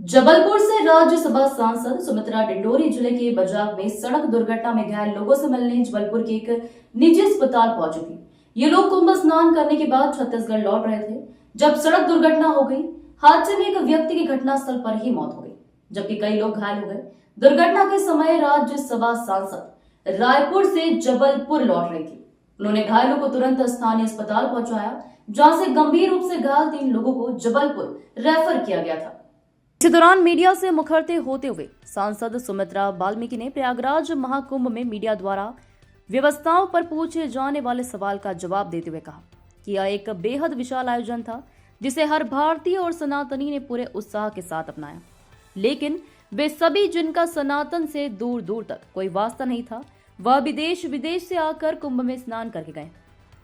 जबलपुर से राज्यसभा सांसद सुमित्रा डिंडोरी जिले के बजाग में सड़क दुर्घटना में घायल लोगों से मिलने जबलपुर के एक निजी अस्पताल पहुंची थी। ये लोग कुंभ स्नान करने के बाद छत्तीसगढ़ लौट रहे थे जब सड़क दुर्घटना हो गई। हादसे में एक व्यक्ति की घटनास्थल पर ही मौत हो गई, जबकि कई लोग घायल हो गए। दुर्घटना के समय राज्यसभा सांसद रायपुर से जबलपुर लौट रही थी। उन्होंने घायलों को तुरंत स्थानीय अस्पताल पहुंचाया, जहां से गंभीर रूप से घायल 3 लोगों को जबलपुर रेफर किया गया था। इसी दौरान मीडिया से मुखरते होते हुए सांसद सुमित्रा बाल्मीकि ने प्रयागराज महाकुंभ में मीडिया द्वारा व्यवस्थाओं पर पूछे जाने वाले सवाल का जवाब देते हुए कहा कि यह एक बेहद विशाल आयोजन था, जिसे हर भारतीय और सनातनी ने पूरे उत्साह के साथ अपनाया। लेकिन वे सभी जिनका सनातन से दूर दूर तक कोई वास्ता नहीं था, वह भी देश विदेश से आकर कुंभ में स्नान करके गए।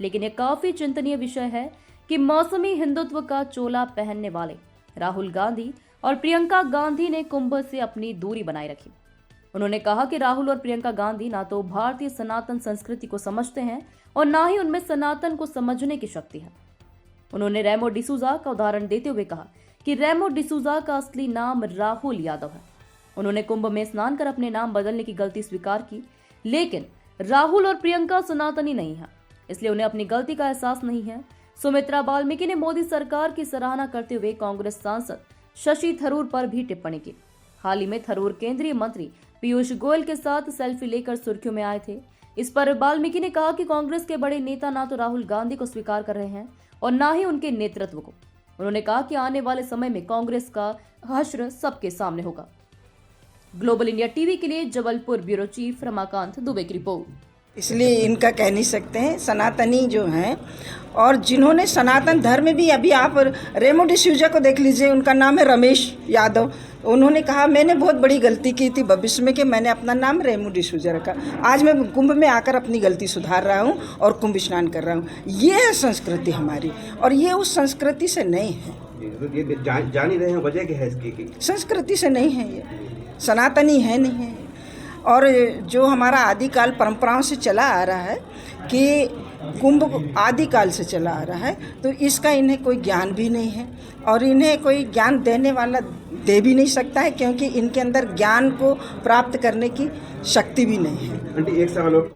लेकिन यह काफी चिंतनीय विषय है कि मौसमी हिंदुत्व का चोला पहनने वाले राहुल गांधी और प्रियंका गांधी ने कुंभ से अपनी दूरी बनाए रखी। उन्होंने कहा कि राहुल और प्रियंका गांधी ना तो भारतीय सनातन संस्कृति को समझते हैं और ना ही उनमें सनातन को समझने की शक्ति है। उन्होंने रेमो डिसूजा का उदाहरण देते हुए कहा कि रेमो डिसूजा का असली नाम राहुल यादव है। उन्होंने कुंभ में स्नान कर अपने नाम बदलने की गलती स्वीकार की, लेकिन राहुल और प्रियंका सनातनी नहीं है, इसलिए उन्हें अपनी गलती का एहसास नहीं है। सुमित्रा बाल्मीकि ने मोदी सरकार की सराहना करते हुए कांग्रेस सांसद शशि थरूर पर भी टिप्पणी की। हाल ही में थरूर केंद्रीय मंत्री पीयूष गोयल के साथ सेल्फी लेकर सुर्खियों में आए थे। इस पर बाल्मीकि ने कहा कि कांग्रेस के बड़े नेता ना तो राहुल गांधी को स्वीकार कर रहे हैं और ना ही उनके नेतृत्व को। उन्होंने कहा कि आने वाले समय में कांग्रेस का हश्र सबके सामने होगा। ग्लोबल इंडिया टीवी के लिए जबलपुर ब्यूरो चीफ रमाकांत दुबे की रिपोर्ट। इसलिए इनका कह नहीं सकते हैं। सनातनी जो हैं और जिन्होंने सनातन धर्म भी, अभी आप रेमो डिसूजा को देख लीजिए, उनका नाम है रमेश यादव। उन्होंने कहा मैंने बहुत बड़ी गलती की थी भविष्य में कि मैंने अपना नाम रेमो डिसूजा रखा। आज मैं कुंभ में आकर अपनी गलती सुधार रहा हूँ और कुंभ स्नान कर रहा हूँ। ये है संस्कृति हमारी, और ये उस संस्कृति से नहीं है। ये जान ही रहे हैं वजह क्या है इसकी? संस्कृति से नहीं है, ये सनातनी है नहीं है। और जो हमारा आदिकाल परंपराओं से चला आ रहा है कि कुंभ आदिकाल से चला आ रहा है, तो इसका इन्हें कोई ज्ञान भी नहीं है और इन्हें कोई ज्ञान देने वाला दे भी नहीं सकता है, क्योंकि इनके अंदर ज्ञान को प्राप्त करने की शक्ति भी नहीं है। आंटी, एक सवाल और